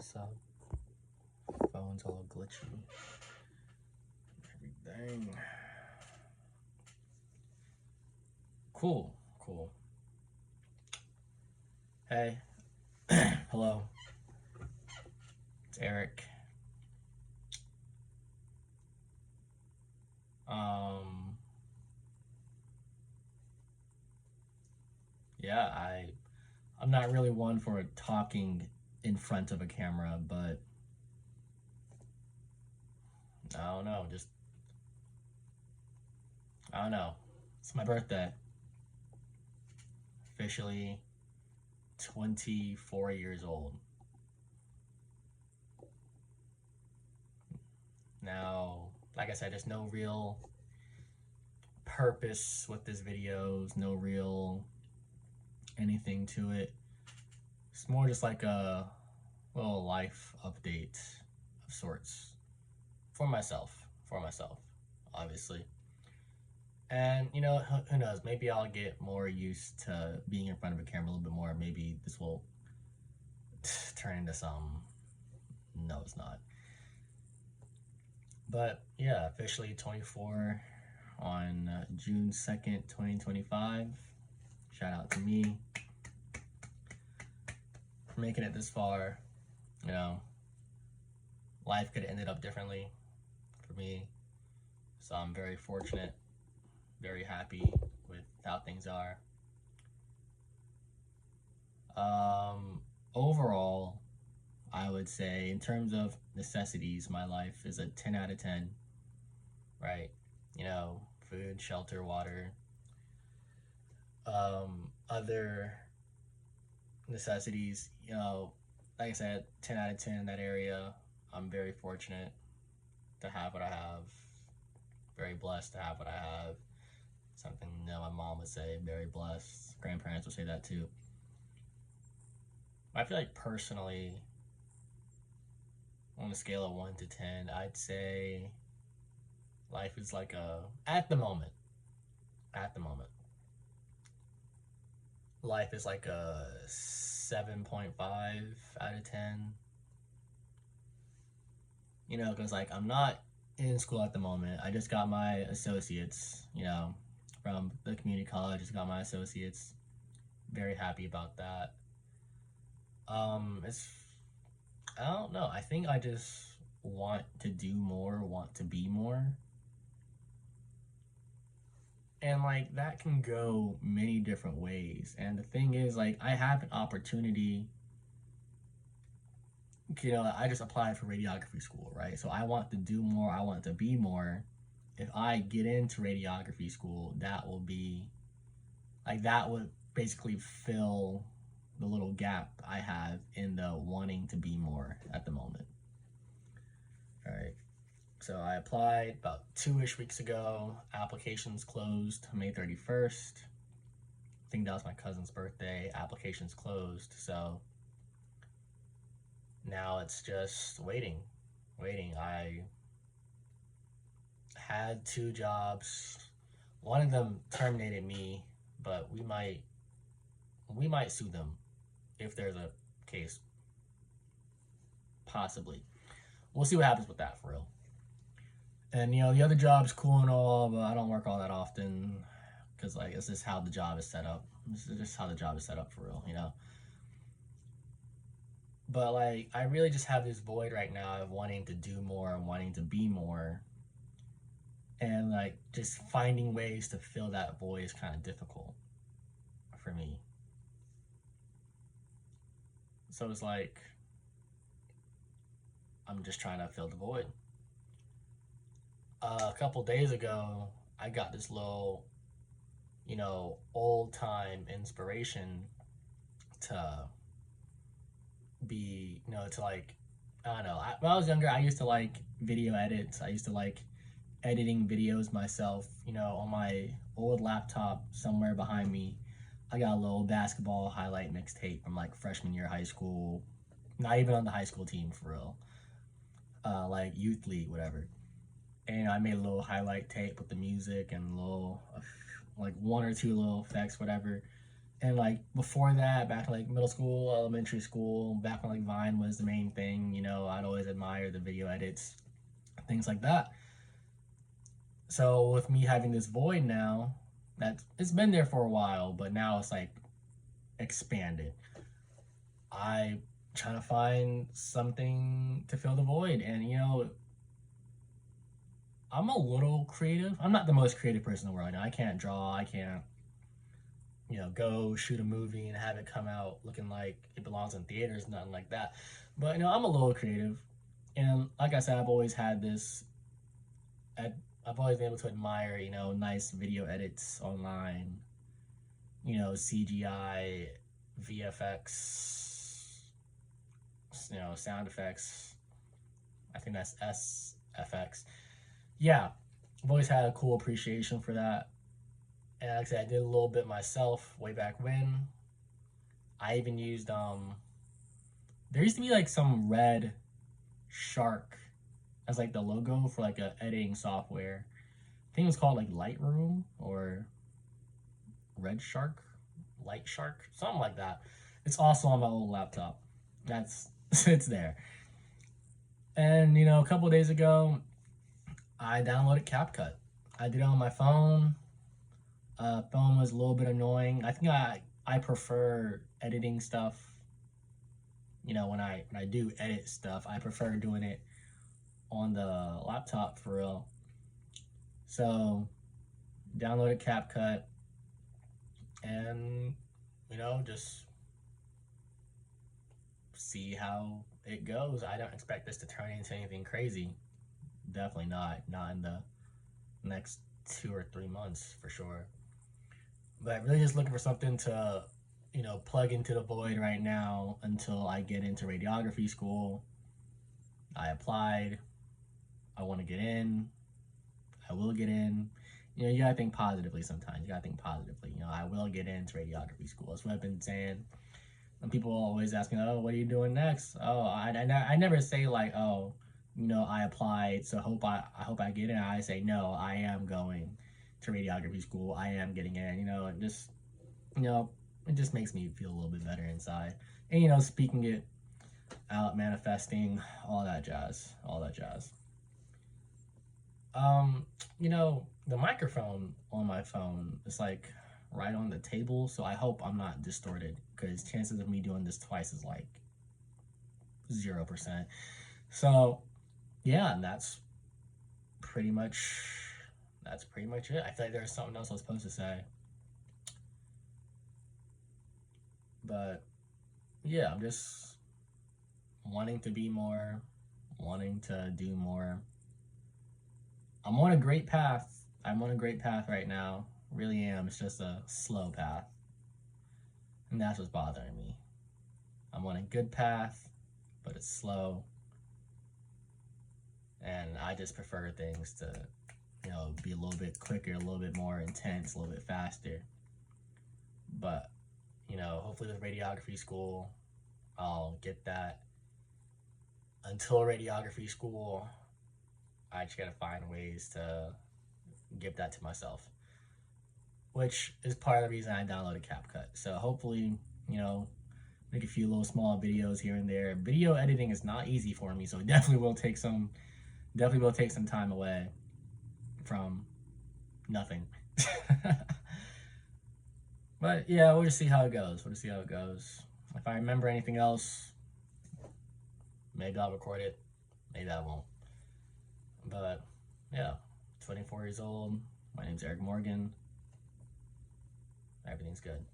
mess up. Phone's all glitchy. Everything. Cool. Hey. Hello. It's Eric. Yeah, I'm not really one for talking in front of a camera, but I don't know, I don't know. It's my birthday. Officially 24 years old. Now, like I said, there's no real purpose with this videos, no real anything to it. It's more just like a little life update of sorts for myself, obviously. And you know, who knows? Maybe I'll get more used to being in front of a camera a little bit more. Maybe this will turn into some. No, it's not. But yeah, officially 24 on June 2nd, 2025. Shout out to me for making it this far. You know, life could have ended up differently for me. So I'm very fortunate, very happy with how things are. Overall, I would say in terms of necessities, my life is a 10 out of 10, right? You know, food, shelter, water. Other necessities, you know, like I said, 10 out of 10 in that area. I'm very fortunate to have what I have. Very blessed to have what I have. Something, you know, my mom would say, very blessed. Grandparents would say that too. I feel like personally, on a scale of 1 to 10, I'd say life is like at the moment, life is like a 7.5 out of 10. You know, because like I'm not in school at the moment. I just got my associates, you know, from the community college. Just got my associates. Very happy about that. It's I don't know. I think I just want to do more, want to be more. And like that can go many different ways. And the thing is, like, I have an opportunity. You know, I just applied for radiography school, right? So I want to do more, I want to be more. If I get into radiography school, that will be like that would basically fill the little gap I have in the wanting to be more at the moment. All right. So I applied about 2-ish weeks ago. Applications closed May 31st. I think that was my cousin's birthday. Applications closed. So now it's just waiting. I had 2 jobs. One of them terminated me, but we might sue them if there's a case. Possibly. We'll see what happens with that for real. And you know, the other job's cool and all, but I don't work all that often because like this is how the job is set up. This is just how the job is set up for real, you know. But like I really just have this void right now of wanting to do more and wanting to be more. And like just finding ways to fill that void is kind of difficult for me. So it's like I'm just trying to fill the void. A couple days ago, I got this little, you know, old time inspiration to be, you know, to like, I don't know. When I was younger, I used to like video edits. I used to like editing videos myself, you know, on my old laptop somewhere behind me. I got a little basketball highlight mixtape from like freshman year of high school. Not even on the high school team for real. Like youth league, whatever. And I made a little highlight tape with the music and little, like 1 or 2 little effects, whatever. And like before that, back in like middle school, elementary school, back when like Vine was the main thing, you know, I'd always admire the video edits, things like that. So with me having this void now, that it's been there for a while, but now it's like expanded. I trying to find something to fill the void, and you know, I'm a little creative. I'm not the most creative person in the world. I can't draw. I can't, you know, go shoot a movie and have it come out looking like it belongs in theaters, nothing like that. But you know, I'm a little creative, and like I said, I've always had this. I've always been able to admire, you know, nice video edits online. You know, CGI, VFX, you know, sound effects. I think that's SFX. Yeah, I've always had a cool appreciation for that. And like I said, I did a little bit myself way back when. I even used there used to be like some red shark as like the logo for like a editing software. I think it was called like Lightroom or Red Shark, Light Shark, something like that. It's also on my old laptop. That's it's there. And you know, a couple days ago, I downloaded CapCut. I did it on my phone. Phone was a little bit annoying. I think I prefer editing stuff. You know, when I do edit stuff, I prefer doing it on the laptop for real. So downloaded CapCut and you know just see how it goes. I don't expect this to turn into anything crazy. Definitely not. Not in the next 2 or 3 months for sure. But really just looking for something to, you know, plug into the void right now until I get into radiography school. I applied. I want to get in. I will get in. You know, you gotta think positively sometimes. You gotta think positively. You know, I will get into radiography school. That's what I've been saying. And people always ask me, oh, what are you doing next? Oh, I never say like, oh, you know, I applied, so I hope I get in. I say, no, I am going to radiography school. I am getting in. You know, and just, you know, it just makes me feel a little bit better inside. And, you know, speaking it out, manifesting, all that jazz. All that jazz. Um, you know, the microphone on my phone is like right on the table, so I hope I'm not distorted because chances of me doing this twice is like 0%. So yeah, and pretty much that's pretty much it. I feel like there's something else I was supposed to say, but yeah, I'm just wanting to be more, wanting to do more. I'm on a great path. I'm on a great path right now. Really am. It's just a slow path. And that's what's bothering me. I'm on a good path, but it's slow. And I just prefer things to, you know, be a little bit quicker, a little bit more intense, a little bit faster. But, you know, hopefully with radiography school, I'll get that. Until radiography school, I just gotta find ways to give that to myself, which is part of the reason I downloaded CapCut. So hopefully, you know, make a few little small videos here and there. Video editing is not easy for me, so it definitely will take some time away from nothing. But yeah, we'll just see how it goes. We'll just see how it goes. If I remember anything else, maybe I'll record it. Maybe I won't. But yeah, 24 years old. My name's Eric Morgan. Everything's good.